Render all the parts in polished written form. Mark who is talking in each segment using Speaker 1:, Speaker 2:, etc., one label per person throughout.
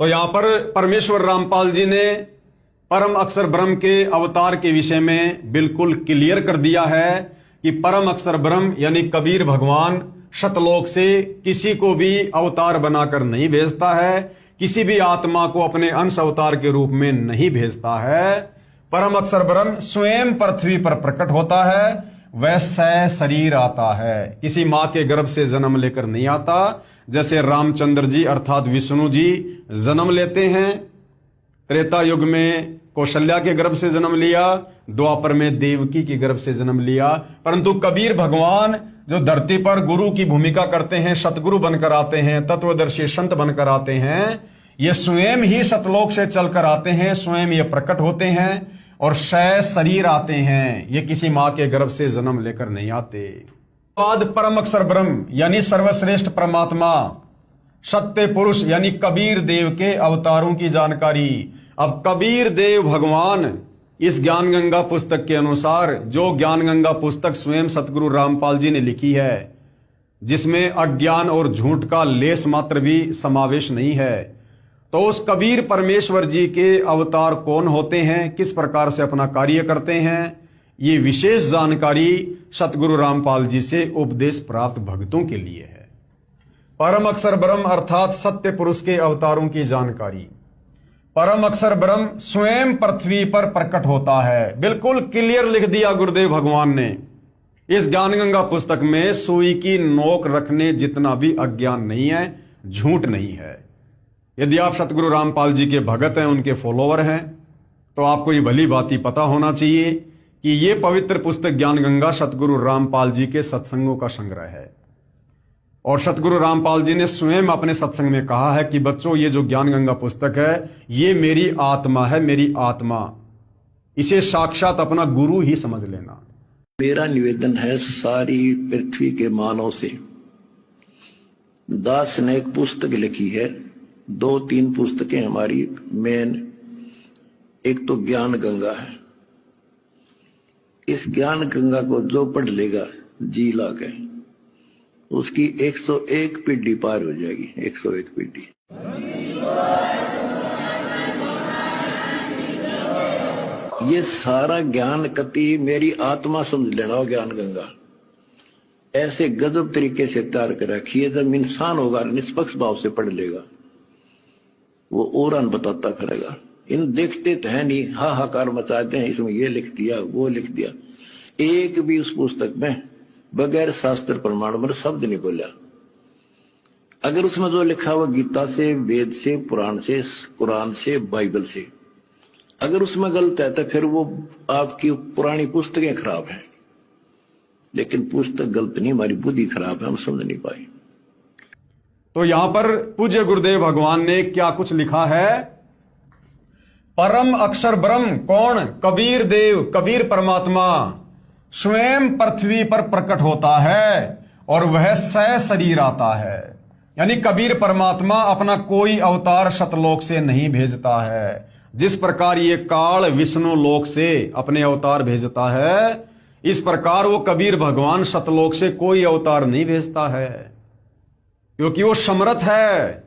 Speaker 1: तो यहां पर परमेश्वर रामपाल जी ने परम अक्षर ब्रह्म के अवतार के विषय में बिल्कुल क्लियर कर दिया है कि परम अक्षर ब्रह्म यानी कबीर भगवान शतलोक से किसी को भी अवतार बनाकर नहीं भेजता है, किसी भी आत्मा को अपने अंश अवतार के रूप में नहीं भेजता है। परम अक्षर ब्रह्म स्वयं पृथ्वी पर प्रकट होता है, वैसे शरीर आता है, किसी मां के गर्भ से जन्म लेकर नहीं आता। जैसे रामचंद्र जी अर्थात विष्णु जी जन्म लेते हैं, त्रेता युग में कौशल्या के गर्भ से जन्म लिया, द्वापर में देवकी के गर्भ से जन्म लिया। परंतु कबीर भगवान जो धरती पर गुरु की भूमिका करते हैं, सतगुरु बनकर आते हैं, तत्वदर्शी संत बनकर आते हैं, ये स्वयं ही सतलोक से चलकर आते हैं, स्वयं ये प्रकट होते हैं और शय शरीर आते हैं। ये किसी मां के गर्भ से जन्म लेकर नहीं आते। बाद परम अक्षर ब्रह्म यानी सर्वश्रेष्ठ परमात्मा सत्य पुरुष यानी कबीर देव के अवतारों की जानकारी। अब कबीर देव भगवान इस ज्ञान गंगा पुस्तक के अनुसार, जो ज्ञान गंगा पुस्तक स्वयं सतगुरु रामपाल जी ने लिखी है, जिसमें अज्ञान और झूठ का लेस मात्र भी समावेश नहीं है, तो उस कबीर परमेश्वर जी के अवतार कौन होते हैं, किस प्रकार से अपना कार्य करते हैं, ये विशेष जानकारी सतगुरु रामपाल जी से उपदेश प्राप्त भक्तों के लिए है। परम अक्षर ब्रह्म अर्थात सत्य पुरुष के अवतारों की जानकारी। परम अक्षर ब्रह्म स्वयं पृथ्वी पर प्रकट होता है, बिल्कुल क्लियर लिख दिया गुरुदेव भगवान ने इस ज्ञान गंगा पुस्तक में। सुई की नोक रखने जितना भी अज्ञान नहीं है, झूठ नहीं है। यदि आप सतगुरु रामपाल जी के भगत हैं, उनके फॉलोवर हैं, तो आपको ये भली बात ही पता होना चाहिए कि ये पवित्र पुस्तक ज्ञान गंगा सतगुरु रामपाल जी के सत्संगों का संग्रह है। और सतगुरु रामपाल जी ने स्वयं अपने सत्संग में कहा है कि बच्चों, ये जो ज्ञान गंगा पुस्तक है, ये मेरी आत्मा है, मेरी आत्मा, इसे साक्षात अपना गुरु ही समझ लेना।
Speaker 2: मेरा निवेदन है सारी पृथ्वी के मानव से। दास ने एक पुस्तक लिखी है, 2-3 पुस्तकें हमारी मेन, एक तो ज्ञान गंगा है। इस ज्ञान गंगा को जो पढ़ लेगा जी ला के, उसकी 101 पीढ़ी पार हो जाएगी। 101 पीढ़ी। ये सारा ज्ञान कति मेरी आत्मा समझ लेना हो। ज्ञान गंगा ऐसे गजब तरीके से तैयार कर रखी है, जब इंसान होगा निष्पक्ष भाव से पढ़ लेगा, वो और बताता फिरेगा। इन देखते तो है नहीं, हाहाकार मचाते हैं, इसमें ये लिख दिया, वो लिख दिया। एक भी उस पुस्तक में बगैर शास्त्र प्रमाण पर शब्द नहीं बोला। अगर उसमें जो लिखा हुआ गीता से, वेद से, पुराण से, कुरान से, बाइबल से, अगर उसमें गलत है तो फिर वो आपकी पुरानी पुस्तकें खराब हैं। लेकिन पुस्तक गलत नहीं, हमारी बुद्धि खराब है, हम समझ नहीं पाए।
Speaker 1: तो यहां पर पूज्य गुरुदेव भगवान ने क्या कुछ लिखा है। परम अक्षर ब्रह्म कौन? कबीर देव, कबीर परमात्मा स्वयं पृथ्वी पर प्रकट होता है और वह सह शरीर आता है। यानी कबीर परमात्मा अपना कोई अवतार सतलोक से नहीं भेजता है। जिस प्रकार ये काल विष्णु लोक से अपने अवतार भेजता है, इस प्रकार वो कबीर भगवान सतलोक से कोई अवतार नहीं भेजता है, क्योंकि वो समर्थ है।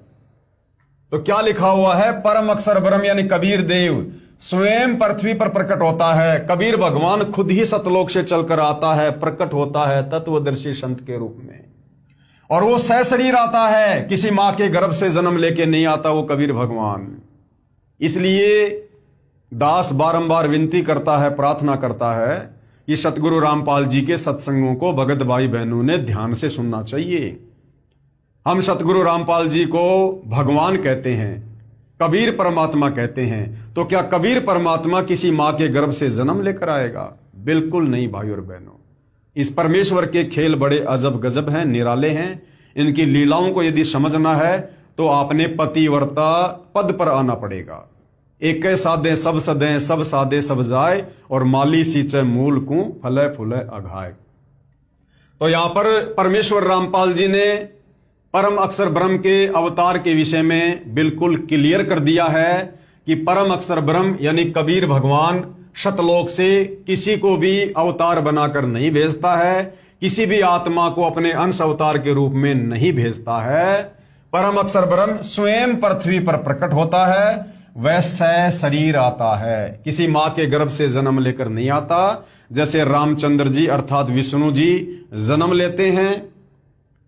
Speaker 1: तो क्या लिखा हुआ है? परम अक्षर ब्रह्म यानी कबीर देव स्वयं पृथ्वी पर प्रकट होता है। कबीर भगवान खुद ही सतलोक से चलकर आता है, प्रकट होता है तत्वदर्शी संत के रूप में, और वो सह शरीर आता है, किसी मां के गर्भ से जन्म लेके नहीं आता वो कबीर भगवान। इसलिए दास बारंबार विनती करता है, प्रार्थना करता है कि सतगुरु रामपाल जी के सत्संगों को भगत भाई बहनों ने ध्यान से सुनना चाहिए। हम सतगुरु रामपाल जी को भगवान कहते हैं, कबीर परमात्मा कहते हैं, तो क्या कबीर परमात्मा किसी मां के गर्भ से जन्म लेकर आएगा? बिल्कुल नहीं भाई और बहनों। इस परमेश्वर के खेल बड़े अजब गजब हैं, निराले हैं। इनकी लीलाओं को यदि समझना है तो आपने पतिव्रता पद पर आना पड़ेगा। एक साधे सब सदें, सब साधे सब जाए, और माली सींचे मूल को फले फूले अघाए। तो यहां पर परमेश्वर रामपाल जी ने परम अक्षर ब्रह्म के अवतार के विषय में बिल्कुल क्लियर कर दिया है कि परम अक्षर ब्रह्म यानी कबीर भगवान शतलोक से किसी को भी अवतार बनाकर नहीं भेजता है, किसी भी आत्मा को अपने अंश अवतार के रूप में नहीं भेजता है। परम अक्षर ब्रह्म स्वयं पृथ्वी पर प्रकट होता है, वह शरीर आता है, किसी मां के गर्भ से जन्म लेकर नहीं आता। जैसे रामचंद्र जी अर्थात विष्णु जी जन्म लेते हैं,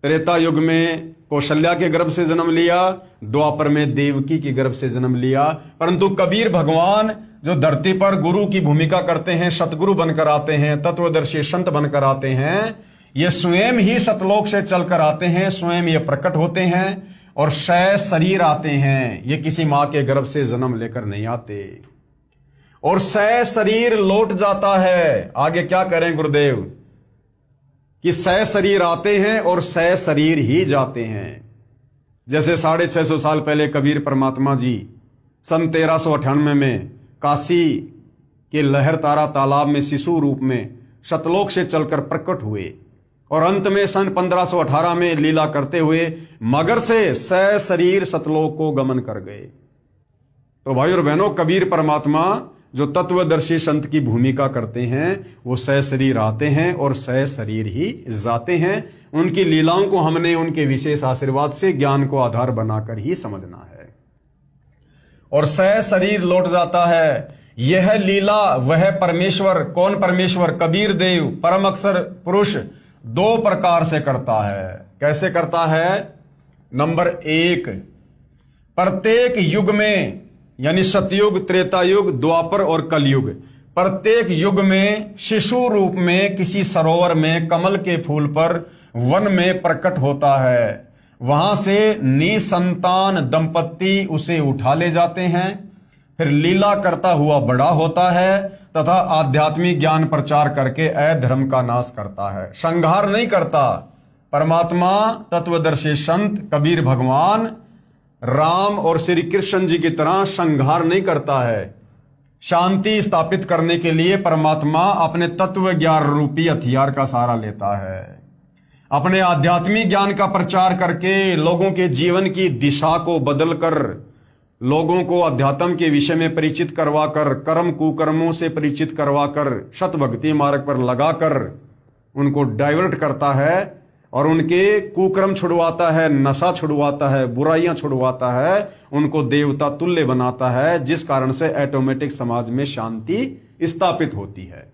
Speaker 1: त्रेता युग में कौशल्या के गर्भ से जन्म लिया, द्वापर में देवकी के गर्भ से जन्म लिया। परंतु कबीर भगवान जो धरती पर गुरु की भूमिका करते हैं, सतगुरु बनकर आते हैं, तत्वदर्शी संत बनकर आते हैं, ये स्वयं ही सतलोक से चलकर आते हैं, स्वयं ये प्रकट होते हैं और शरीर आते हैं। ये किसी मां के गर्भ से जन्म लेकर नहीं आते और शरीर लौट जाता है। आगे क्या करें गुरुदेव कि शरीर आते हैं और शरीर ही जाते हैं। जैसे 650 साल पहले कबीर परमात्मा जी सन 1398 में काशी के लहर तारा तालाब में शिशु रूप में सतलोक से चलकर प्रकट हुए और अंत में सन 1518 में लीला करते हुए मगर से शरीर सतलोक को गमन कर गए। तो भाई और बहनों, कबीर परमात्मा जो तत्वदर्शी संत की भूमिका करते हैं वो शरीर आते हैं और शरीर ही जाते हैं। उनकी लीलाओं को हमने उनके विशेष आशीर्वाद से ज्ञान को आधार बनाकर ही समझना है। और शरीर लौट जाता है, यह लीला वह परमेश्वर, कौन परमेश्वर? कबीर देव परम अक्षर पुरुष 2 प्रकार से करता है। कैसे करता है? नंबर 1, प्रत्येक युग में यानी सतयुग, त्रेता युग, द्वापर और कलयुग, प्रत्येक युग में शिशु रूप में किसी सरोवर में कमल के फूल पर वन में प्रकट होता है। वहां से निसंतान दंपत्ति उसे उठा ले जाते हैं, फिर लीला करता हुआ बड़ा होता है तथा आध्यात्मिक ज्ञान प्रचार करके अधर्म का नाश करता है। संहार नहीं करता। परमात्मा तत्वदर्शी संत कबीर भगवान राम और श्री कृष्ण जी की तरह संहार नहीं करता है। शांति स्थापित करने के लिए परमात्मा अपने तत्व ज्ञान रूपी हथियार का सहारा लेता है। अपने आध्यात्मिक ज्ञान का प्रचार करके लोगों के जीवन की दिशा को बदलकर, लोगों को अध्यात्म के विषय में परिचित करवाकर, कर्म कुकर्मों से परिचित करवाकर, सत भक्ति मार्ग पर लगाकर उनको डाइवर्ट करता है और उनके कुकर्म छुड़वाता है, नशा छुड़वाता है, बुराइयां छुड़वाता है, उनको देवता तुल्य बनाता है, जिस कारण से ऑटोमेटिक समाज में शांति स्थापित होती है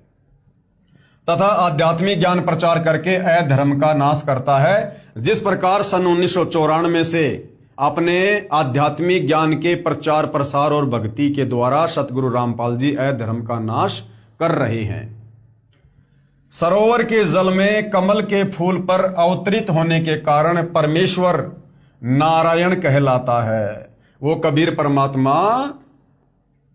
Speaker 1: तथा आध्यात्मिक ज्ञान प्रचार करके अधर्म का नाश करता है। जिस प्रकार सन 1994 से अपने आध्यात्मिक ज्ञान के प्रचार प्रसार और भक्ति के द्वारा सतगुरु रामपाल जी अधर्म का नाश कर रहे हैं। सरोवर के जल में कमल के फूल पर अवतरित होने के कारण परमेश्वर नारायण कहलाता है। वो कबीर परमात्मा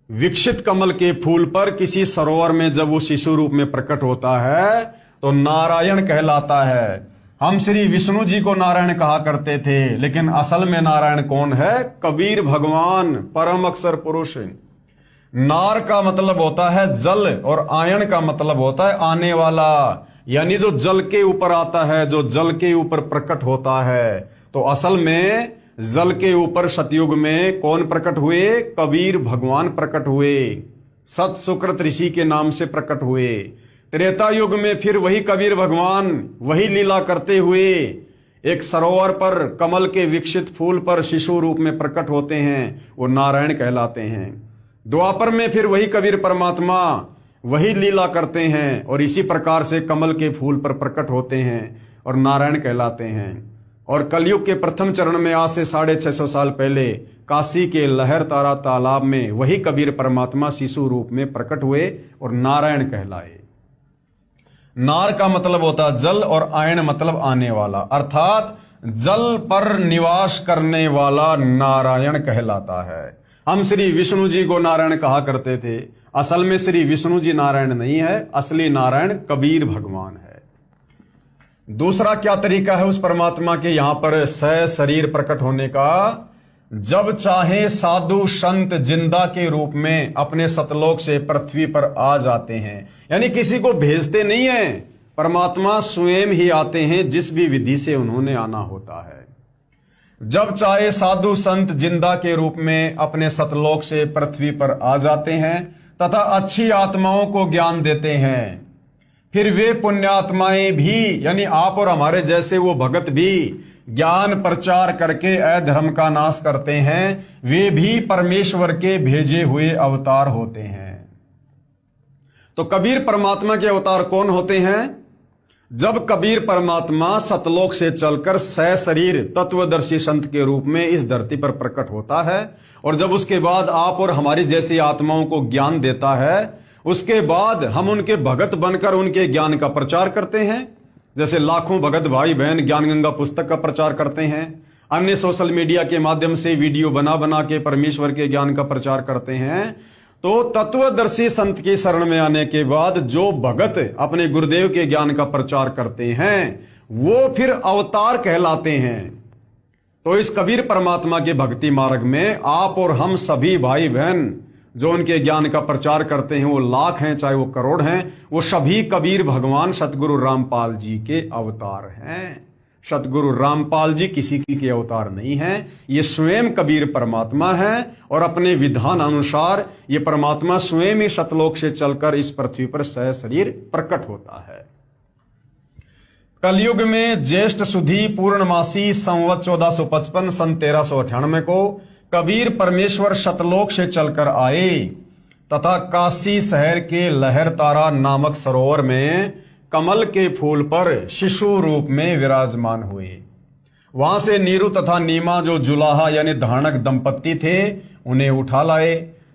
Speaker 1: विकसित कमल के फूल पर किसी सरोवर में जब वो शिशु रूप में प्रकट होता है तो नारायण कहलाता है। हम श्री विष्णु जी को नारायण कहा करते थे, लेकिन असल में नारायण कौन है? कबीर भगवान परम अक्षर पुरुष। नार का मतलब होता है जल और आयन का मतलब होता है आने वाला, यानी जो जल के ऊपर आता है, जो जल के ऊपर प्रकट होता है। तो असल में जल के ऊपर सतयुग में कौन प्रकट हुए? कबीर भगवान प्रकट हुए, सत सुकृत ऋषि के नाम से प्रकट हुए। त्रेता युग में फिर वही कबीर भगवान वही लीला करते हुए एक सरोवर पर कमल के विकसित फूल पर शिशु रूप में प्रकट होते हैं, वो नारायण कहलाते हैं। द्वापर में फिर वही कबीर परमात्मा वही लीला करते हैं और इसी प्रकार से कमल के फूल पर प्रकट होते हैं और नारायण कहलाते हैं। और कलयुग के प्रथम चरण में आज से 650 साल पहले काशी के लहर तारा तालाब में वही कबीर परमात्मा शिशु रूप में प्रकट हुए और नारायण कहलाए। नार का मतलब होता जल और आयन मतलब आने वाला, अर्थात जल पर निवास करने वाला नारायण कहलाता है। हम श्री विष्णु जी को नारायण कहा करते थे, असल में श्री विष्णु जी नारायण नहीं है, असली नारायण कबीर भगवान है। दूसरा क्या तरीका है उस परमात्मा के यहां पर शरीर प्रकट होने का? जब चाहे साधु संत जिंदा के रूप में अपने सतलोक से पृथ्वी पर आ जाते हैं, यानी किसी को भेजते नहीं है, परमात्मा स्वयं ही आते हैं, जिस भी विधि से उन्होंने आना होता है। जब चाहे साधु संत जिंदा के रूप में अपने सतलोक से पृथ्वी पर आ जाते हैं तथा अच्छी आत्माओं को ज्ञान देते हैं। फिर वे पुण्यात्माएं भी, यानी आप और हमारे जैसे वो भगत भी ज्ञान प्रचार करके अधर्म का नाश करते हैं, वे भी परमेश्वर के भेजे हुए अवतार होते हैं। तो कबीर परमात्मा के अवतार कौन होते हैं? जब कबीर परमात्मा सतलोक से चलकर सशरीर तत्वदर्शी संत के रूप में इस धरती पर प्रकट होता है, और जब उसके बाद आप और हमारी जैसी आत्माओं को ज्ञान देता है, उसके बाद हम उनके भगत बनकर उनके ज्ञान का प्रचार करते हैं। जैसे लाखों भगत भाई बहन ज्ञान गंगा पुस्तक का प्रचार करते हैं, अन्य सोशल मीडिया के माध्यम से वीडियो बना बना के परमेश्वर के ज्ञान का प्रचार करते हैं। तो तत्वदर्शी संत की शरण में आने के बाद जो भगत अपने गुरुदेव के ज्ञान का प्रचार करते हैं, वो फिर अवतार कहलाते हैं। तो इस कबीर परमात्मा के भक्ति मार्ग में आप और हम सभी भाई बहन जो उनके ज्ञान का प्रचार करते हैं, वो लाख हैं चाहे वो करोड़ हैं, वो सभी कबीर भगवान सतगुरु रामपाल जी के अवतार हैं। सतगुरु रामपाल जी किसी के अवतार नहीं हैं, ये स्वयं कबीर परमात्मा है, और अपने विधान अनुसार ये परमात्मा स्वयं ही सतलोक से चलकर इस पृथ्वी पर सशरीर प्रकट होता है। कलयुग में ज्येष्ठ सुधी पूर्णमासी संवत 1455 सन 1398 को कबीर परमेश्वर सतलोक से चलकर आए तथा काशी शहर के लहर तारा नामक सरोवर में कमल के फूल पर शिशु रूप में विराजमान हुए। वहां से नीरू तथा नीमा जो जुलाहा यानी धारणक दंपत्ति थे, उन्हें उठा लाए।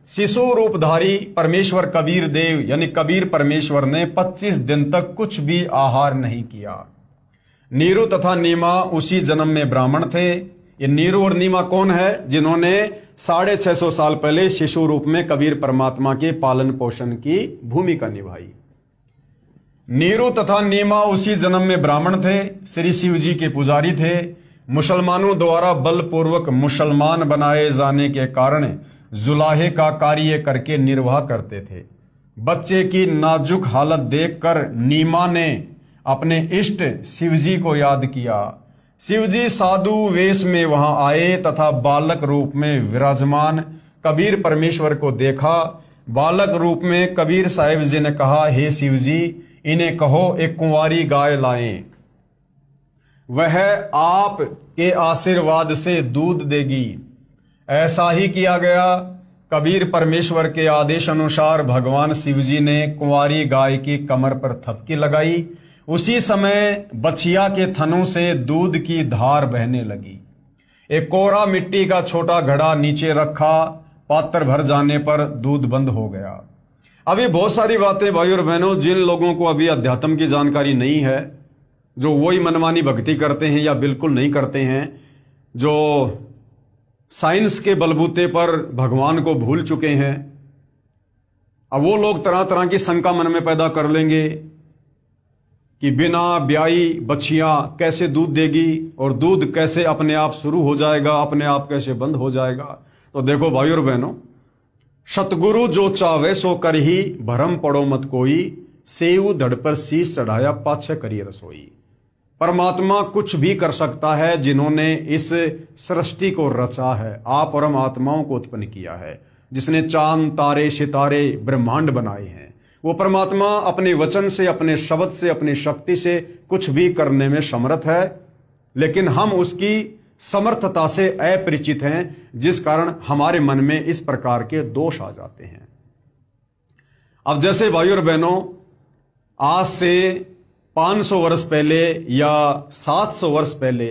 Speaker 1: शिशु रूपधारी परमेश्वर कबीर देव यानी कबीर परमेश्वर ने 25 दिन तक कुछ भी आहार नहीं किया। नीरू तथा नीमा उसी जन्म में ब्राह्मण थे। ये नीरू और नीमा कौन है? जिन्होंने 650 साल पहले शिशु रूप में कबीर परमात्मा के पालन पोषण की भूमिका निभाई। नीरू तथा नीमा उसी जन्म में ब्राह्मण थे, श्री शिव जी के पुजारी थे। मुसलमानों द्वारा बलपूर्वक मुसलमान बनाए जाने के कारण जुलाहे का कार्य करके निर्वाह करते थे। बच्चे की नाजुक हालत देखकर नीमा ने अपने इष्ट शिवजी को याद किया। शिवजी साधु वेश में वहां आए तथा बालक रूप में विराजमान कबीर परमेश्वर को देखा। बालक रूप में कबीर साहिब जी ने कहा, हे शिवजी, इन्हें कहो एक कुंवारी गाय लाएं, वह आप के आशीर्वाद से दूध देगी। ऐसा ही किया गया। कबीर परमेश्वर के आदेश अनुसार भगवान शिवजी ने कुंवारी गाय की कमर पर थपकी लगाई। उसी समय बछिया के थनों से दूध की धार बहने लगी। एक कोरा मिट्टी का छोटा घड़ा नीचे रखा, पात्र भर जाने पर दूध बंद हो गया। अभी बहुत सारी बातें भाई और बहनों, जिन लोगों को अभी अध्यात्म की जानकारी नहीं है, जो वही मनमानी भक्ति करते हैं या बिल्कुल नहीं करते हैं, जो साइंस के बलबूते पर भगवान को भूल चुके हैं, अब वो लोग तरह तरह की शंका मन में पैदा कर लेंगे कि बिना ब्याई बछिया कैसे दूध देगी और दूध कैसे अपने आप शुरू हो जाएगा, अपने आप कैसे बंद हो जाएगा। तो देखो भाई और बहनों, सतगुरु जो चावे सो कर ही, भरम पड़ो मत कोई, सेऊ धड़ पर शीश चढ़ाया पाछे करिए रसोई। परमात्मा कुछ भी कर सकता है, जिन्होंने इस सृष्टि को रचा है, आप और हम आत्माओं को उत्पन्न किया है, जिसने चांद तारे सितारे ब्रह्मांड बनाए हैं, वो परमात्मा अपने वचन से, अपने शब्द से, अपनी शक्ति से कुछ भी करने में समर्थ है। लेकिन हम उसकी समर्थता से अपरिचित हैं, जिस कारण हमारे मन में इस प्रकार के दोष आ जाते हैं। अब जैसे भाई और बहनों, आज से 500 वर्ष पहले या 700 वर्ष पहले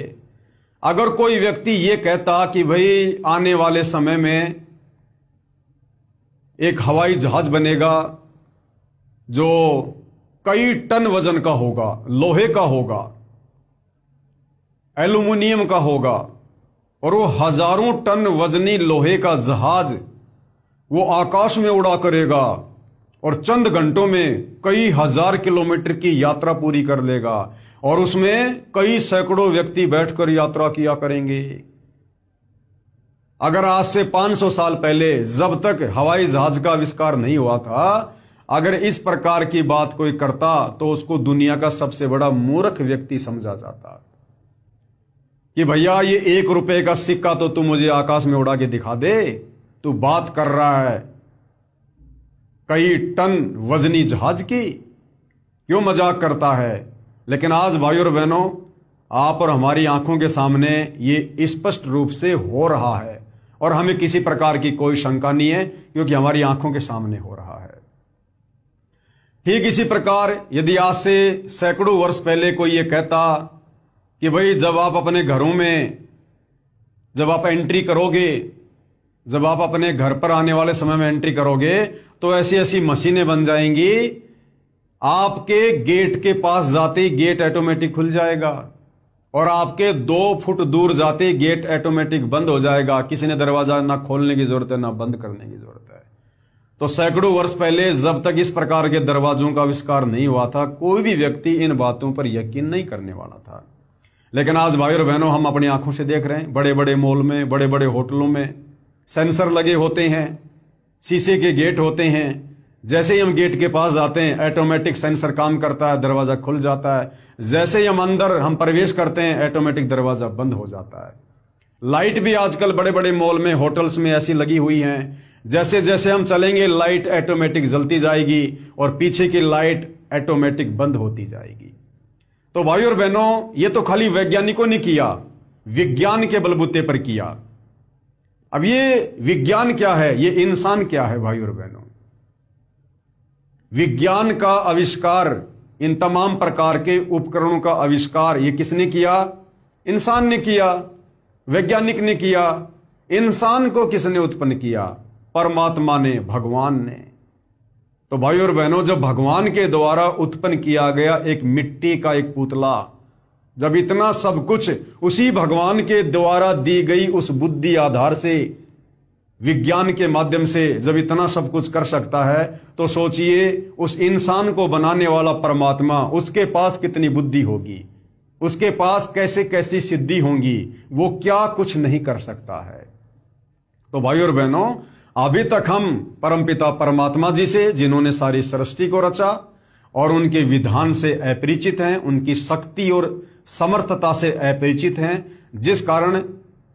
Speaker 1: अगर कोई व्यक्ति ये कहता कि भाई आने वाले समय में एक हवाई जहाज बनेगा जो कई टन वजन का होगा, लोहे का होगा, एल्युमिनियम का होगा, और वो हजारों टन वजनी लोहे का जहाज वो आकाश में उड़ा करेगा और चंद घंटों में कई हजार किलोमीटर की यात्रा पूरी कर लेगा, और उसमें कई सैकड़ों व्यक्ति बैठकर यात्रा किया करेंगे। अगर आज से 500 साल पहले, जब तक हवाई जहाज का आविष्कार नहीं हुआ था, अगर इस प्रकार की बात कोई करता तो उसको दुनिया का सबसे बड़ा मूर्ख व्यक्ति समझा जाता कि भैया ये 1 रुपए का सिक्का तो तू मुझे आकाश में उड़ा के दिखा दे, तू बात कर रहा है कई टन वजनी जहाज की, क्यों मजाक करता है। लेकिन आज भाई और बहनों, आप और हमारी आंखों के सामने ये स्पष्ट रूप से हो रहा है और हमें किसी प्रकार की कोई शंका नहीं है, क्योंकि हमारी आंखों के सामने हो रहा है। ठीक इसी प्रकार यदि आज से सैकड़ों वर्ष पहले कोई ये कहता कि भाई जब आप अपने घरों में जब आप एंट्री करोगे, जब आप अपने घर पर आने वाले समय में एंट्री करोगे तो ऐसी ऐसी मशीनें बन जाएंगी, आपके गेट के पास जाते ही गेट ऑटोमेटिक खुल जाएगा और आपके 2 फुट दूर जाते ही गेट ऑटोमेटिक बंद हो जाएगा। किसी ने दरवाजा ना खोलने की जरूरत है ना बंद करने की जरूरत है। तो सैकड़ों वर्ष पहले जब तक इस प्रकार के दरवाजों का आविष्कार नहीं हुआ था, कोई भी व्यक्ति इन बातों पर यकीन नहीं करने वाला था। लेकिन आज भाई और बहनों, हम अपनी आंखों से देख रहे हैं, बड़े बड़े मॉल में, बड़े बड़े होटलों में सेंसर लगे होते हैं, शीशे के गेट होते हैं। जैसे ही हम गेट के पास जाते हैं ऑटोमेटिक सेंसर काम करता है, दरवाजा खुल जाता है। जैसे ही हम प्रवेश करते हैं ऑटोमेटिक दरवाजा बंद हो जाता है। लाइट भी आजकल बड़े बड़े मॉल में, होटल्स में ऐसी लगी हुई हैं, जैसे जैसे हम चलेंगे लाइट ऑटोमेटिक जलती जाएगी और पीछे की लाइट ऑटोमेटिक बंद होती जाएगी। तो भाई और बहनों, ये तो खाली वैज्ञानिकों ने किया, विज्ञान के बलबूते पर किया। अब ये विज्ञान क्या है, ये इंसान क्या है भाई और बहनों? विज्ञान का आविष्कार, इन तमाम प्रकार के उपकरणों का आविष्कार ये किसने किया? इंसान ने किया, वैज्ञानिक ने किया। इंसान को किसने उत्पन्न किया? परमात्मा ने, भगवान ने। तो भाई और बहनों, जब भगवान के द्वारा उत्पन्न किया गया एक मिट्टी का एक पुतला, जब इतना सब कुछ उसी भगवान के द्वारा दी गई उस बुद्धि आधार से, विज्ञान के माध्यम से जब इतना सब कुछ कर सकता है, तो सोचिए उस इंसान को बनाने वाला परमात्मा, उसके पास कितनी बुद्धि होगी, उसके पास कैसे कैसी सिद्धि होंगी, वो क्या कुछ नहीं कर सकता है। तो भाई और बहनों, अभी तक हम परमपिता परमात्मा जी से, जिन्होंने सारी सृष्टि को रचा और उनके विधान से अपरिचित हैं, उनकी शक्ति और समर्थता से अपरिचित हैं, जिस कारण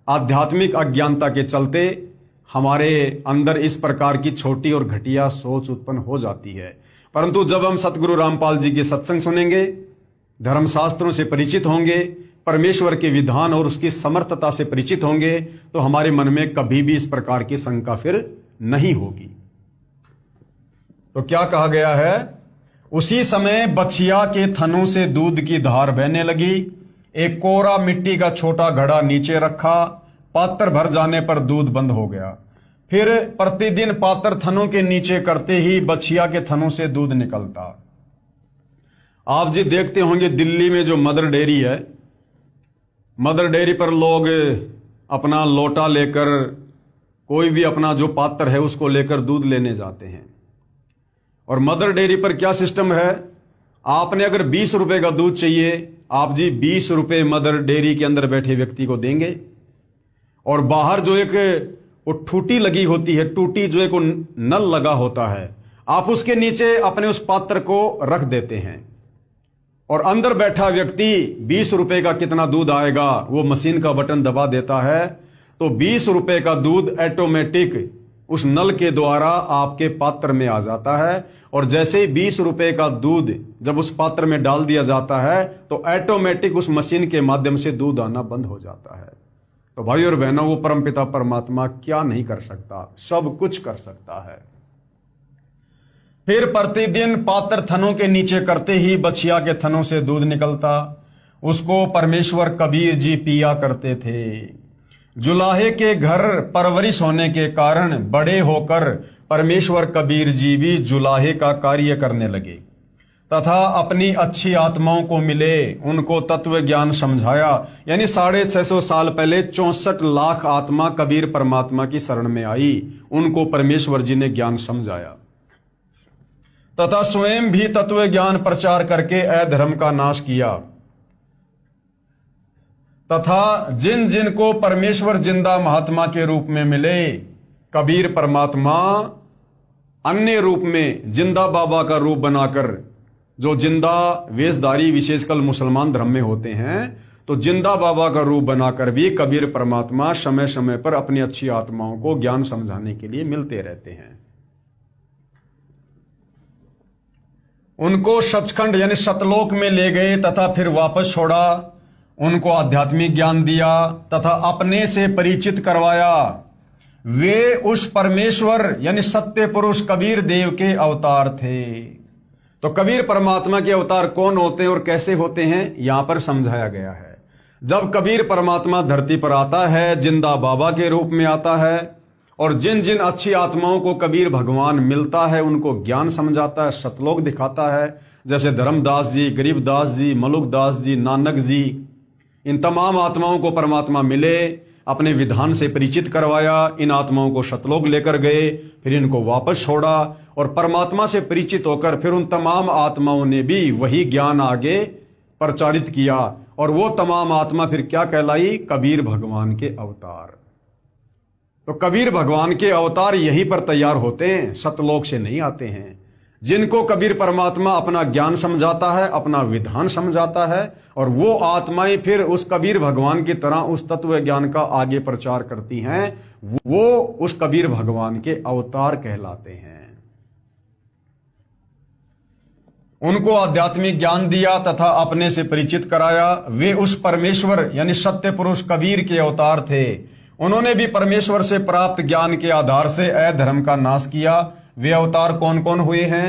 Speaker 1: आध्यात्मिक अज्ञानता के चलते हमारे अंदर इस प्रकार की छोटी और घटिया सोच उत्पन्न हो जाती है। परंतु जब हम सतगुरु रामपाल जी के सत्संग सुनेंगे, धर्मशास्त्रों से परिचित होंगे, परमेश्वर के विधान और उसकी समर्थता से परिचित होंगे, तो हमारे मन में कभी भी इस प्रकार की शंका फिर नहीं होगी। तो क्या कहा गया है? उसी समय बछिया के थनों से दूध की धार बहने लगी। एक कोरा मिट्टी का छोटा घड़ा नीचे रखा, पात्र भर जाने पर दूध बंद हो गया। फिर प्रतिदिन पात्र थनों के नीचे करते ही बछिया के थनों से दूध निकलता। आप जी देखते होंगे दिल्ली में जो मदर डेयरी है, मदर डेयरी पर लोग अपना लोटा लेकर, कोई भी अपना जो पात्र है उसको लेकर दूध लेने जाते हैं। और मदर डेयरी पर क्या सिस्टम है? आपने अगर 20 रुपए का दूध चाहिए, आप जी 20 रुपए मदर डेयरी के अंदर बैठे व्यक्ति को देंगे। और बाहर जो एक वो टूटी लगी होती है, टूटी जो एक नल लगा होता है, आप उसके नीचे अपने उस पात्र को रख देते हैं और अंदर बैठा व्यक्ति 20 रुपए का कितना दूध आएगा वो मशीन का बटन दबा देता है, तो 20 रुपए का दूध ऑटोमेटिक उस नल के द्वारा आपके पात्र में आ जाता है। और जैसे ही 20 रुपए का दूध जब उस पात्र में डाल दिया जाता है, तो ऑटोमेटिक उस मशीन के माध्यम से दूध आना बंद हो जाता है। तो भाई और बहनों, वो परमपिता परमात्मा क्या नहीं कर सकता? सब कुछ कर सकता है। फिर प्रतिदिन पात्र थनों के नीचे करते ही बछिया के थनों से दूध निकलता। उसको परमेश्वर कबीर जी पिया करते थे। जुलाहे के घर परवरिश होने के कारण बड़े होकर परमेश्वर कबीर जी भी जुलाहे का कार्य करने लगे तथा अपनी अच्छी आत्माओं को मिले, उनको तत्व ज्ञान समझाया। यानी 650 साल पहले 64 लाख आत्मा कबीर परमात्मा की शरण में आई, उनको परमेश्वर जी ने ज्ञान समझाया तथा स्वयं भी तत्व ज्ञान प्रचार करके अधर्म का नाश किया। तथा जिन जिन को परमेश्वर जिंदा महात्मा के रूप में मिले, कबीर परमात्मा अन्य रूप में जिंदा बाबा का रूप बनाकर, जो जिंदा वेशधारी विशेषकर मुसलमान धर्म में होते हैं, तो जिंदा बाबा का रूप बनाकर भी कबीर परमात्मा समय समय पर अपनी अच्छी आत्माओं को ज्ञान समझाने के लिए मिलते रहते हैं। उनको सचखंड यानी सतलोक में ले गए तथा फिर वापस छोड़ा। उनको आध्यात्मिक ज्ञान दिया तथा अपने से परिचित करवाया। वे उस परमेश्वर यानी सत्य पुरुष कबीर देव के अवतार थे। तो कबीर परमात्मा के अवतार कौन होते हैं और कैसे होते हैं यहां पर समझाया गया है। जब कबीर परमात्मा धरती पर आता है, जिंदा बाबा के रूप में आता है और जिन जिन अच्छी आत्माओं को कबीर भगवान मिलता है उनको ज्ञान समझाता है, सतलोक दिखाता है। जैसे धर्मदास जी, गरीबदास जी, मलुकदास जी, नानक जी, इन तमाम आत्माओं को परमात्मा मिले, अपने विधान से परिचित करवाया, इन आत्माओं को सतलोक लेकर गए, फिर इनको वापस छोड़ा और परमात्मा से परिचित होकर फिर उन तमाम आत्माओं ने भी वही ज्ञान आगे प्रचारित किया और वो तमाम आत्मा फिर क्या कहलाई? कबीर भगवान के अवतार। तो कबीर भगवान के अवतार यहीं पर तैयार होते हैं, सतलोक से नहीं आते हैं। जिनको कबीर परमात्मा अपना ज्ञान समझाता है, अपना विधान समझाता है और वो आत्माएं फिर उस कबीर भगवान की तरह उस तत्व ज्ञान का आगे प्रचार करती हैं, वो उस कबीर भगवान के अवतार कहलाते हैं। उनको आध्यात्मिक ज्ञान दिया तथा अपने से परिचित कराया। वे उस परमेश्वर यानी सत्य पुरुष कबीर के अवतार थे। उन्होंने भी परमेश्वर से प्राप्त ज्ञान के आधार से अधर्म का नाश किया। वे अवतार कौन कौन हुए हैं,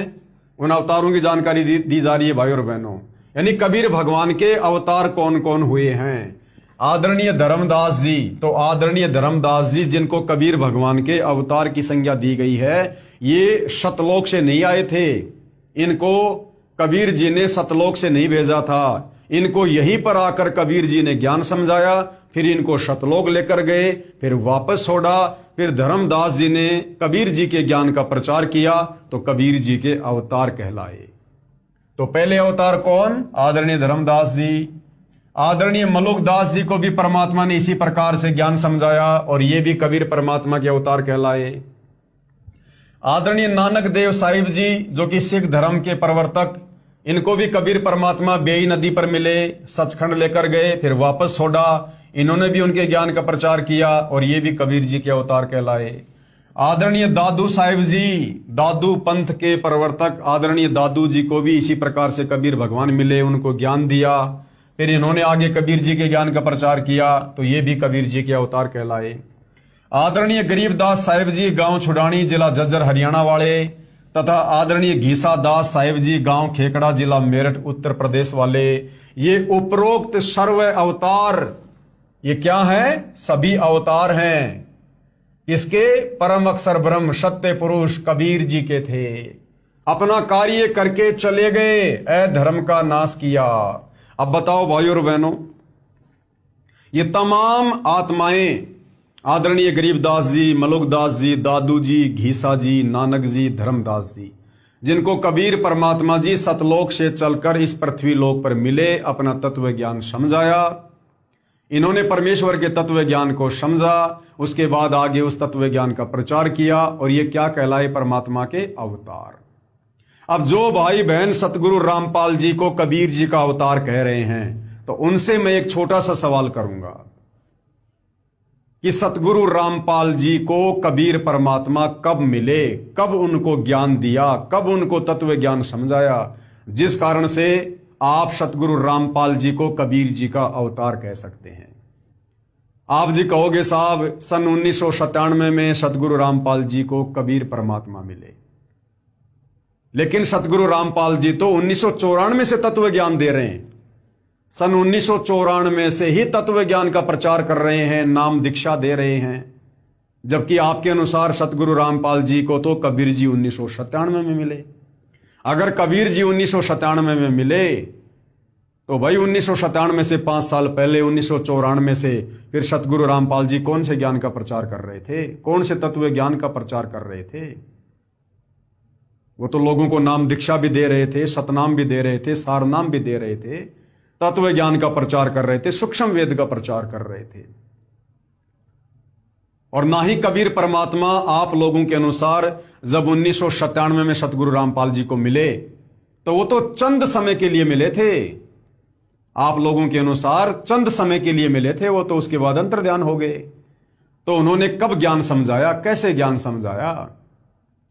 Speaker 1: उन अवतारों की जानकारी दी जा रही है भाई और बहनों। यानी कबीर भगवान के अवतार कौन कौन हुए हैं। आदरणीय धर्मदास जी, तो आदरणीय धर्मदास जी जिनको कबीर भगवान के अवतार की संज्ञा दी गई है, ये सतलोक से नहीं आए थे। इनको कबीर जी ने सतलोक से नहीं भेजा था। इनको यहीं पर आकर कबीर जी ने ज्ञान समझाया, फिर इनको सतलोक लेकर गए, फिर वापस छोड़ा। फिर धर्मदास जी ने कबीर जी के ज्ञान का प्रचार किया तो कबीर जी के अवतार कहलाए। तो पहले अवतार कौन? आदरणीय धर्मदास जी। आदरणीय मलुकदास जी को भी परमात्मा ने इसी प्रकार से ज्ञान समझाया और ये भी कबीर परमात्मा के अवतार कहलाए। आदरणीय नानक देव साहिब जी जो कि सिख धर्म के प्रवर्तक, इनको भी कबीर परमात्मा बेई नदी पर मिले, सचखंड लेकर गए, फिर वापस छोड़ा। इन्होंने भी उनके ज्ञान का प्रचार किया और ये भी कबीर जी के अवतार कहलाए। आदरणीय दादू साहिब जी, दादू पंथ के प्रवर्तक, आदरणीय दादू जी को भी इसी प्रकार से कबीर भगवान मिले, उनको ज्ञान दिया, फिर इन्होंने आगे कबीर जी के ज्ञान का प्रचार किया तो ये भी कबीर जी के अवतार कहलाए। आदरणीय गरीबदास साहिब जी गांव छुडानी जिला झज्जर हरियाणा वाले तथा आदरणीय घीसा दास साहिब जी गांव खेकड़ा जिला मेरठ उत्तर प्रदेश वाले, ये उपरोक्त सर्व अवतार ये क्या है? सभी अवतार हैं। किसके? परम अक्षर ब्रह्म सत्य पुरुष कबीर जी के थे। अपना कार्य करके चले गए, अधर्म का नाश किया। अब बताओ भाई और बहनों, ये तमाम आत्माएं आदरणीय गरीबदास जी, मलुकदास जी, दादू जी, घीसा जी, नानक जी, धर्मदास जी, जिनको कबीर परमात्मा जी सतलोक से चलकर इस पृथ्वी लोक पर मिले, अपना तत्व ज्ञान समझाया। इन्होंने परमेश्वर के तत्व ज्ञान को समझा, उसके बाद आगे उस तत्व ज्ञान का प्रचार किया और ये क्या कहलाए? परमात्मा के अवतार। अब जो भाई बहन सतगुरु रामपाल जी को कबीर जी का अवतार कह रहे हैं, तो उनसे मैं एक छोटा सा सवाल करूंगा कि सतगुरु रामपाल जी को कबीर परमात्मा कब मिले, कब उनको ज्ञान दिया, कब उनको तत्व ज्ञान समझाया, जिस कारण से आप सतगुरु रामपाल जी को कबीर जी का अवतार कह सकते हैं। आप जी कहोगे साहब सन 1997 में सतगुरु रामपाल जी को कबीर परमात्मा मिले, लेकिन सतगुरु रामपाल जी तो 1994 से तत्व ज्ञान दे रहे हैं। सन 1994 से ही तत्व ज्ञान का प्रचार कर रहे हैं, नाम दीक्षा दे रहे हैं, जबकि आपके अनुसार सतगुरु रामपाल जी को तो कबीर जी 1997 में मिले। अगर कबीर जी 1997 में मिले तो भाई 1997 से 5 साल पहले 1994 से फिर सतगुरु रामपाल जी कौन से ज्ञान का प्रचार कर रहे थे? कौन से तत्व ज्ञान का प्रचार कर रहे थे? वो तो लोगों को नाम दीक्षा भी दे रहे थे, सतनाम भी दे रहे थे, सारनाम भी दे रहे थे, तत्व ज्ञान का प्रचार कर रहे थे, सूक्ष्म वेद का प्रचार कर रहे थे। और ना ही कबीर परमात्मा आप लोगों के अनुसार जब 1997 में सतगुरु रामपाल जी को मिले तो वो तो चंद समय के लिए मिले थे। आप लोगों के अनुसार चंद समय के लिए मिले थे, वो तो उसके बाद अंतर्ध्यान हो गए। तो उन्होंने कब ज्ञान समझाया, कैसे ज्ञान समझाया?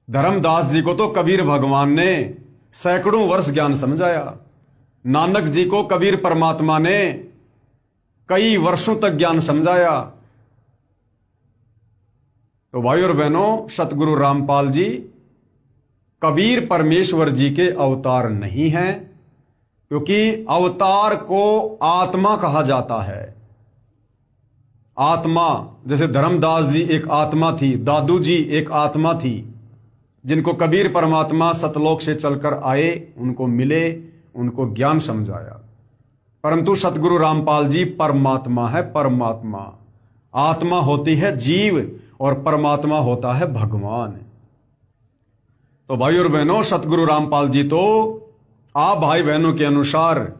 Speaker 1: धर्मदास जी को तो कबीर भगवान ने सैकड़ों वर्ष ज्ञान समझाया। नानक जी को कबीर परमात्मा ने कई वर्षों तक ज्ञान समझाया। तो भाई और बहनों, सतगुरु रामपाल जी कबीर परमेश्वर जी के अवतार नहीं हैं, क्योंकि अवतार को आत्मा कहा जाता है। आत्मा, जैसे धर्मदास जी एक आत्मा थी, दादू जी एक आत्मा थी, जिनको कबीर परमात्मा सतलोक से चलकर आए, उनको मिले, उनको ज्ञान समझाया। परंतु सतगुरु रामपाल जी परमात्मा है। परमात्मा, आत्मा होती है जीव और परमात्मा होता है भगवान। तो भाई और बहनों, सतगुरु रामपाल जी तो आप भाई बहनों के अनुसार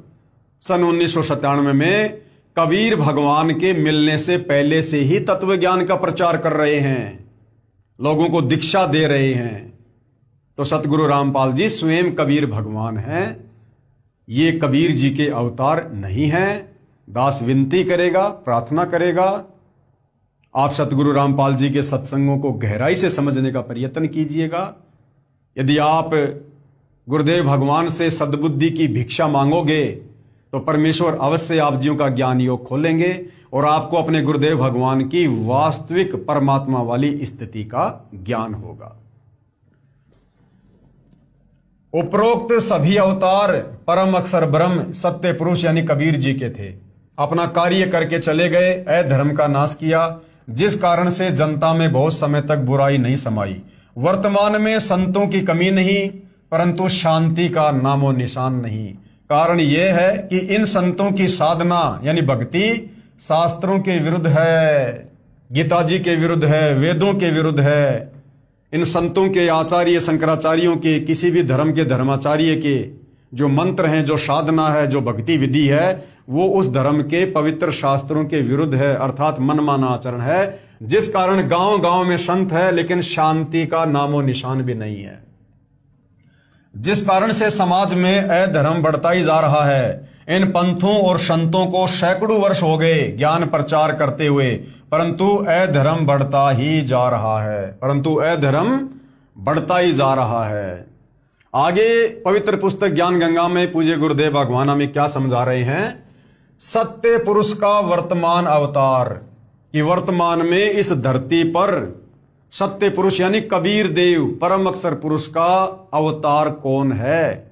Speaker 1: सन 1997 में कबीर भगवान के मिलने से पहले से ही तत्व ज्ञान का प्रचार कर रहे हैं, लोगों को दीक्षा दे रहे हैं। तो सतगुरु रामपाल जी स्वयं कबीर भगवान हैं, ये कबीर जी के अवतार नहीं हैं। दास विनती करेगा, प्रार्थना करेगा, आप सतगुरु रामपाल जी के सत्संगों को गहराई से समझने का प्रयत्न कीजिएगा। यदि आप गुरुदेव भगवान से सद्बुद्धि की भिक्षा मांगोगे तो परमेश्वर अवश्य आप जीव का ज्ञान योग खोलेंगे और आपको अपने गुरुदेव भगवान की वास्तविक परमात्मा वाली स्थिति का ज्ञान होगा। उपरोक्त सभी अवतार परम अक्षर ब्रह्म सत्य पुरुष यानी कबीर जी के थे। अपना कार्य करके चले गए, अधर्म का नाश किया, जिस कारण से जनता में बहुत समय तक बुराई नहीं समाई। वर्तमान में संतों की कमी नहीं, परंतु शांति का नामो निशान नहीं। कारण यह है कि इन संतों की साधना यानी भक्ति शास्त्रों के विरुद्ध है, गीता जी के विरुद्ध है, वेदों के विरुद्ध है। इन संतों के, आचार्य शंकराचार्यों के, किसी भी धर्म के धर्माचार्य के जो मंत्र हैं, जो साधना है, जो भक्ति विधि है, वो उस धर्म के पवित्र शास्त्रों के विरुद्ध है, अर्थात मनमाना आचरण है। जिस कारण गांव गांव में संत है लेकिन शांति का नामो निशान भी नहीं है। जिस कारण से समाज में अधर्म बढ़ता ही जा रहा है। इन पंथों और संतों को सैकड़ों वर्ष हो गए ज्ञान प्रचार करते हुए, परंतु अधर्म बढ़ता ही जा रहा है, परंतु अधर्म बढ़ता ही जा रहा है। आगे पवित्र पुस्तक ज्ञान गंगा में पूज्य गुरुदेव भगवान हमें क्या समझा रहे हैं? सत्य पुरुष का वर्तमान अवतार, कि वर्तमान में इस धरती पर सत्य पुरुष यानी कबीर देव परम अक्षर पुरुष का अवतार कौन है,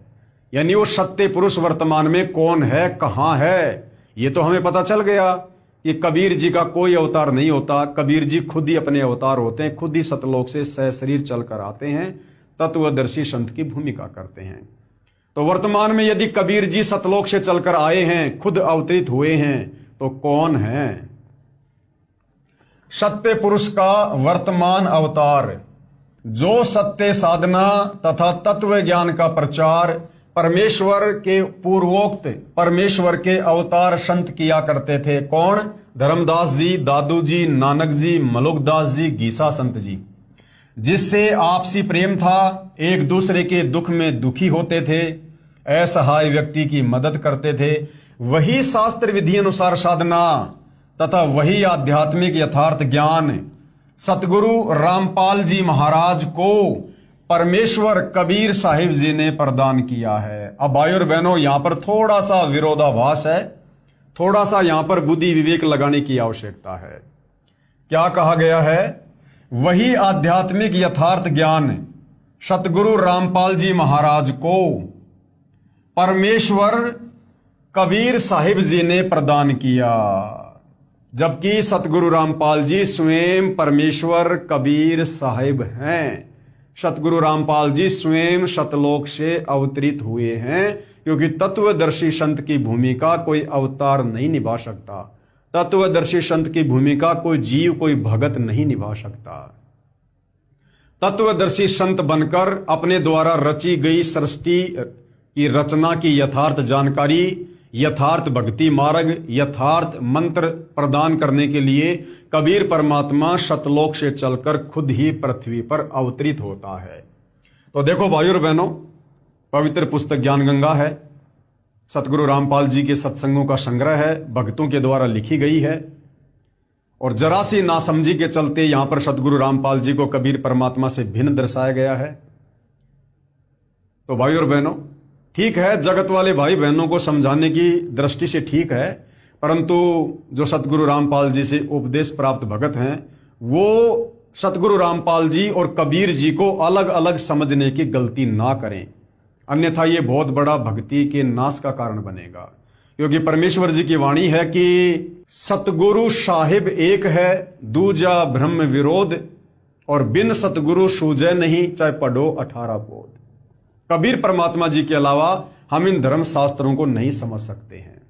Speaker 1: यानी वो सत्य पुरुष वर्तमान में कौन है, कहां है। ये तो हमें पता चल गया कि कबीर जी का कोई अवतार नहीं होता, कबीर जी खुद ही अपने अवतार होते हैं, खुद ही सतलोक से सशरीर चलकर आते हैं, तत्वदर्शी संत की भूमिका करते हैं। तो वर्तमान में यदि कबीर जी सतलोक से चलकर आए हैं, खुद अवतरित हुए हैं, तो कौन है? सत्य पुरुष का वर्तमान अवतार, जो सत्य साधना तथा तत्व ज्ञान का प्रचार परमेश्वर के पूर्वोक्त परमेश्वर के अवतार संत किया करते थे। कौन? धर्मदास जी, दादू जी, नानक जी, मलुकदास जी, गीसा संत जी, जिससे आपसी प्रेम था, एक दूसरे के दुख में दुखी होते थे, असहाय व्यक्ति की मदद करते थे। वही शास्त्र विधि अनुसार साधना तथा वही आध्यात्मिक यथार्थ ज्ञान सतगुरु रामपाल जी महाराज को परमेश्वर कबीर साहिब जी ने प्रदान किया है। अब भाई और बहनों, यहां पर थोड़ा सा विरोधाभास है, थोड़ा सा यहां पर बुद्धि विवेक लगाने की आवश्यकता है। क्या कहा गया है? वही आध्यात्मिक यथार्थ ज्ञान सतगुरु रामपाल जी महाराज को परमेश्वर कबीर साहिब जी ने प्रदान किया, जबकि सतगुरु रामपाल जी स्वयं परमेश्वर कबीर साहिब हैं। सतगुरु रामपाल जी स्वयं सतलोक से अवतरित हुए हैं, क्योंकि तत्वदर्शी संत की भूमिका कोई अवतार नहीं निभा सकता। तत्वदर्शी संत की भूमिका कोई जीव, कोई भगत नहीं निभा सकता। तत्वदर्शी संत बनकर अपने द्वारा रची गई सृष्टि की रचना की यथार्थ जानकारी, यथार्थ भक्ति मार्ग, यथार्थ मंत्र प्रदान करने के लिए कबीर परमात्मा सतलोक से चलकर खुद ही पृथ्वी पर अवतरित होता है। तो देखो भाइयों और बहनों, पवित्र पुस्तक ज्ञान गंगा है, सतगुरु रामपाल जी के सत्संगों का संग्रह है, भक्तों के द्वारा लिखी गई है, और जरा सी नासमझी के चलते यहां पर सतगुरु रामपाल जी को कबीर परमात्मा से भिन्न दर्शाया गया है। तो भाइयों और बहनों, ठीक है, जगत वाले भाई बहनों को समझाने की दृष्टि से ठीक है, परंतु जो सतगुरु रामपाल जी से उपदेश प्राप्त भगत हैं वो सतगुरु रामपाल जी और कबीर जी को अलग अलग समझने की गलती ना करें, अन्यथा ये बहुत बड़ा भक्ति के नाश का कारण बनेगा। क्योंकि परमेश्वर जी की वाणी है कि सतगुरु साहिब एक है, दूजा ब्रह्म विरोध, और बिन सतगुरु सूझे नहीं, चाहे पढ़ो 18 बोध। कबीर परमात्मा जी के अलावा हम इन धर्म शास्त्रों को नहीं समझ सकते हैं।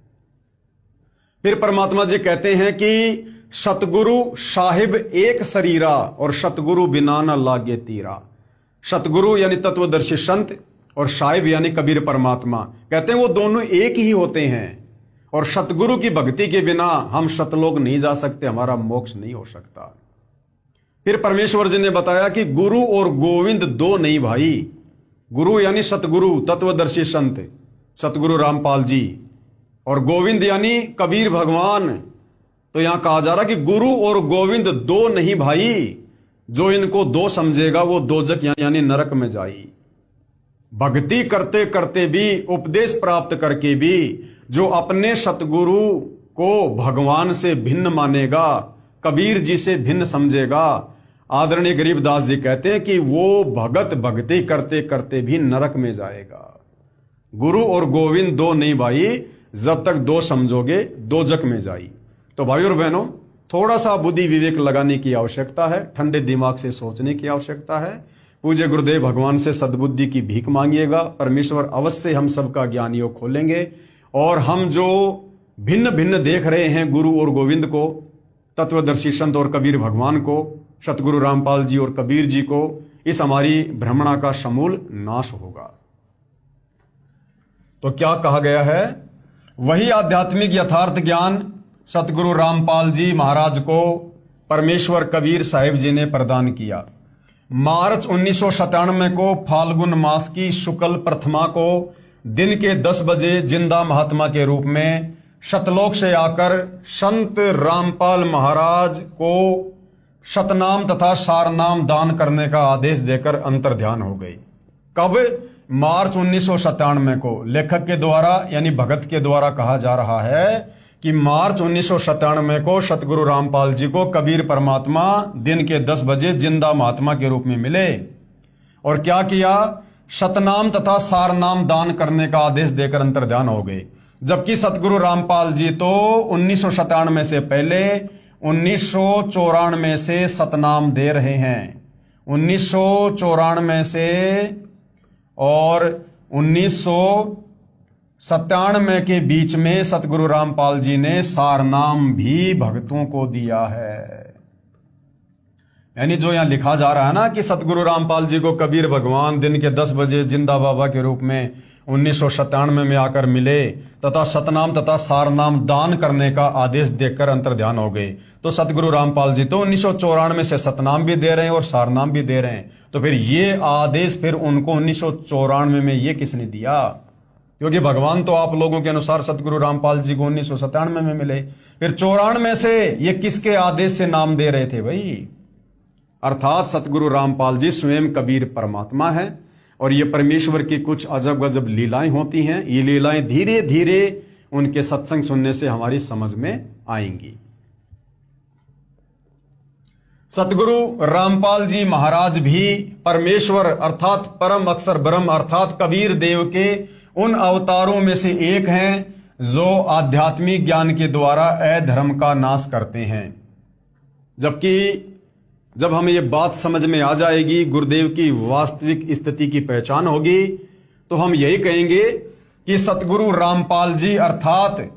Speaker 1: फिर परमात्मा जी कहते हैं कि सतगुरु साहिब एक शरीरा और सतगुरु बिना न लागे तीरा। सतगुरु यानी तत्वदर्शी संत और साहिब यानी कबीर परमात्मा, कहते हैं वो दोनों एक ही होते हैं, और सतगुरु की भक्ति के बिना हम सतलोक नहीं जा सकते, हमारा मोक्ष नहीं हो सकता। फिर परमेश्वर जी ने बताया कि गुरु और गोविंद दो नहीं भाई। गुरु यानी सतगुरु तत्वदर्शी संत सतगुरु रामपाल जी, और गोविंद यानी कबीर भगवान। तो यहां कहा जा रहा कि गुरु और गोविंद दो नहीं भाई, जो इनको दो समझेगा वो दोजक यानी नरक में जाई। भक्ति करते करते भी, उपदेश प्राप्त करके भी, जो अपने सतगुरु को भगवान से भिन्न मानेगा, कबीर जी से भिन्न समझेगा, आदरणीय गरीबदास जी कहते हैं कि वो भगत भक्ति करते करते भी नरक में जाएगा। गुरु और गोविंद दो नहीं भाई, जब तक दो समझोगे दोजक में जाई। तो भाई और बहनों, थोड़ा सा बुद्धि विवेक लगाने की आवश्यकता है, ठंडे दिमाग से सोचने की आवश्यकता है। पूज्य गुरुदेव भगवान से सद्बुद्धि की भीख मांगिएगा, परमेश्वर अवश्य हम सबका ज्ञान योग खोलेंगे, और हम जो भिन्न भिन्न देख रहे हैं गुरु और गोविंद को, तत्वदर्शी संत और कबीर भगवान को, सतगुरु रामपाल जी और कबीर जी को, इस हमारी भ्रमणा का समूल नाश होगा। तो क्या कहा गया है? वही आध्यात्मिक यथार्थ ज्ञान सतगुरु रामपाल जी महाराज को परमेश्वर कबीर साहिब जी ने प्रदान किया। मार्च 1997 को फाल्गुन मास की शुक्ल प्रथमा को दिन के 10 बजे जिंदा महात्मा के रूप में सतलोक से आकर संत रामपाल महाराज को शतनाम तथा सारनाम दान करने का आदेश देकर अंतर्ध्यान हो गई। कब? मार्च 1997 को लेखक के द्वारा यानी भगत के द्वारा कहा जा रहा है कि मार्च 1997 को सतगुरु रामपाल जी को कबीर परमात्मा दिन के 10 बजे जिंदा महात्मा के रूप में मिले, और क्या किया? शतनाम तथा सारनाम दान करने का आदेश देकर अंतर्ध्यान हो गए। जबकि सतगुरु रामपाल जी तो 1997 से पहले 1994 से सतनाम दे रहे हैं। 1994 से और 1997 के बीच में सतगुरु रामपाल जी ने सारनाम भी भक्तों को दिया है। यानी जो यहां लिखा जा रहा है ना कि सतगुरु रामपाल जी को कबीर भगवान दिन के 10 बजे जिंदा बाबा के रूप में 1997 में आकर मिले तथा सतनाम तथा सारनाम दान करने का आदेश देकर अंतर्ध्यान हो गए, तो सतगुरु रामपाल जी तो 1994 से सतनाम भी दे रहे हैं और सारनाम भी दे रहे हैं। तो फिर ये आदेश फिर उनको 1994 में ये किसने दिया? क्योंकि भगवान तो आप लोगों के अनुसार सतगुरु रामपाल जी को 1997 में मिले, फिर 94 से ये किसके आदेश से नाम दे रहे थे भाई? अर्थात सतगुरु रामपाल जी स्वयं कबीर परमात्मा है, और ये परमेश्वर की कुछ अजब गजब लीलाएं होती हैं। ये लीलाएं धीरे धीरे उनके सत्संग सुनने से हमारी समझ में आएंगी। सतगुरु रामपाल जी महाराज भी परमेश्वर अर्थात परम अक्षर ब्रह्म अर्थात कबीर देव के उन अवतारों में से एक हैं जो आध्यात्मिक ज्ञान के द्वारा अधर्म का नाश करते हैं। जबकि जब हमें यह बात समझ में आ जाएगी, गुरुदेव की वास्तविक स्थिति की पहचान होगी, तो हम यही कहेंगे कि सतगुरु रामपाल जी अर्थात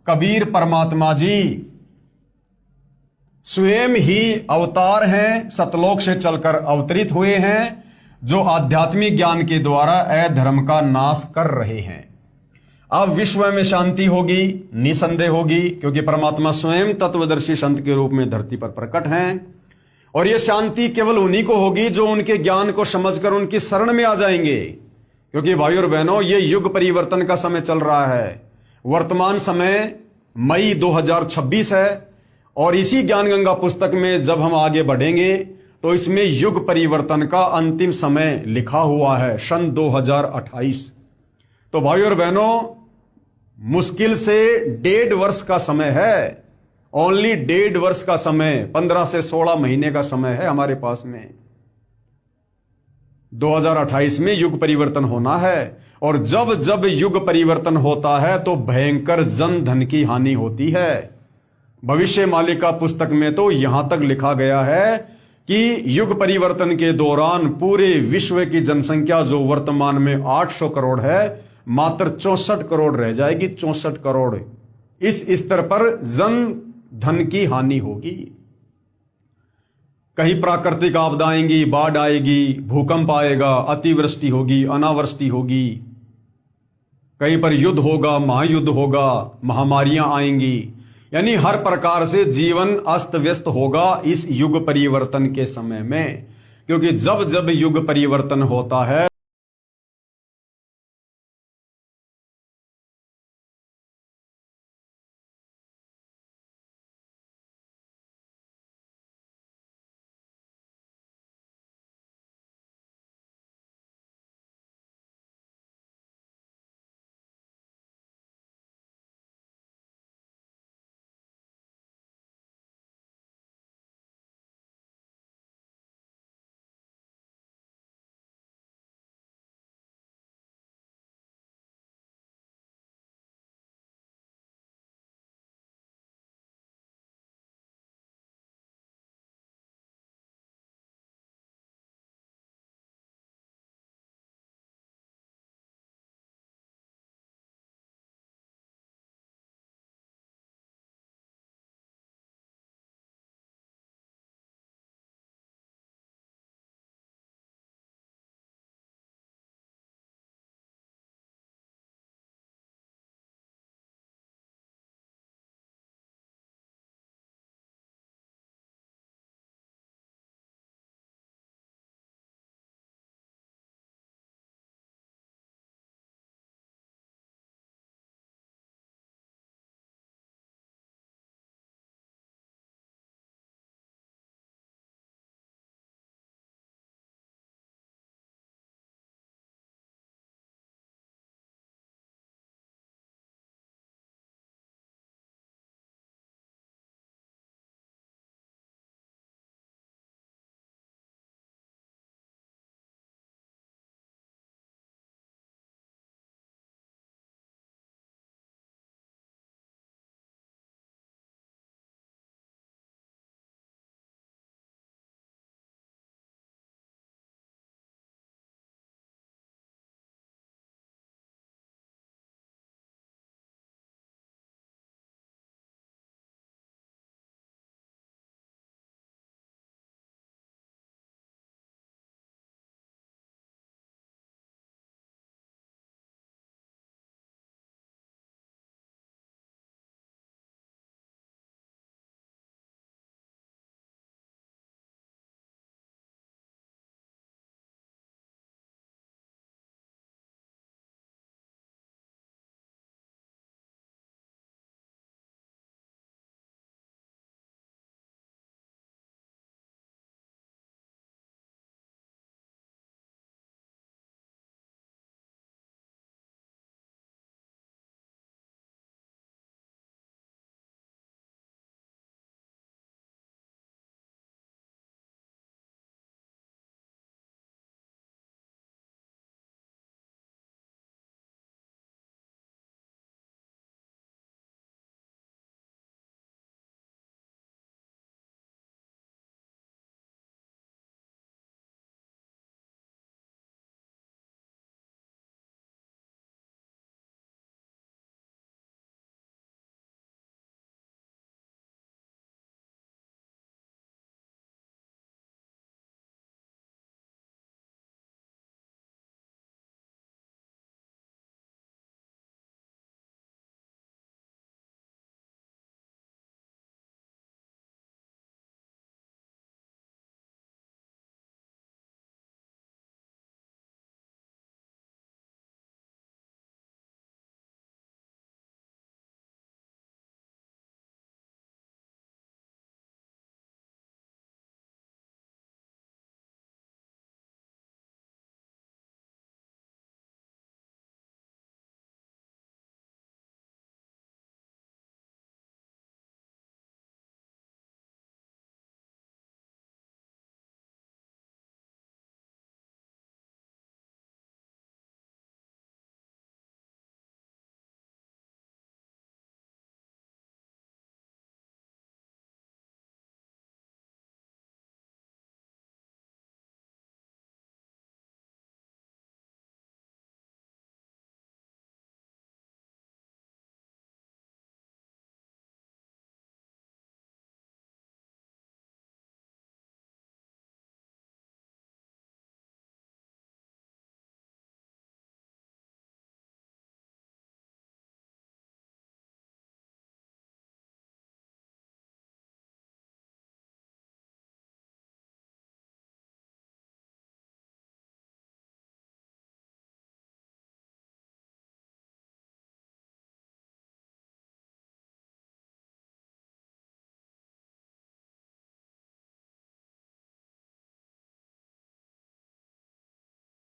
Speaker 1: कबीर परमात्मा जी स्वयं ही अवतार हैं, सतलोक से चलकर अवतरित हुए हैं, जो आध्यात्मिक ज्ञान के द्वारा अधर्म का नाश कर रहे हैं। अब विश्व में शांति होगी, निसंदेह होगी, क्योंकि परमात्मा स्वयं तत्वदर्शी संत के रूप में धरती पर प्रकट हैं, और यह शांति केवल उन्हीं को होगी जो उनके ज्ञान को समझकर उनकी शरण में आ जाएंगे। क्योंकि भाई और बहनों, ये युग परिवर्तन का समय चल रहा है। वर्तमान समय मई 2026 है, और इसी ज्ञान गंगा पुस्तक में जब हम आगे बढ़ेंगे तो इसमें युग परिवर्तन का अंतिम समय लिखा हुआ है, सन 2028। तो भाई और बहनों, मुश्किल से 1.5 वर्ष का समय है, ओनली 1.5 वर्ष का समय, 15 से 16 महीने का समय है हमारे पास में। 2028 में युग परिवर्तन होना है, और जब जब युग परिवर्तन होता है तो भयंकर जन धन की हानि होती है। भविष्य मालिका पुस्तक में तो यहां तक लिखा गया है कि युग परिवर्तन के दौरान पूरे विश्व की जनसंख्या जो वर्तमान में 800 करोड़ है, मात्र 64 करोड़ रह जाएगी, 64 करोड़। इस स्तर पर जन धन की हानि होगी। कहीं प्राकृतिक आपदा आएंगी, बाढ़ आएगी, भूकंप आएगा, अतिवृष्टि होगी, अनावृष्टि होगी, कहीं पर युद्ध होगा, महायुद्ध होगा, महामारियां आएंगी, यानी हर प्रकार से जीवन अस्त व्यस्त होगा इस युग परिवर्तन के समय में। क्योंकि जब जब युग परिवर्तन होता है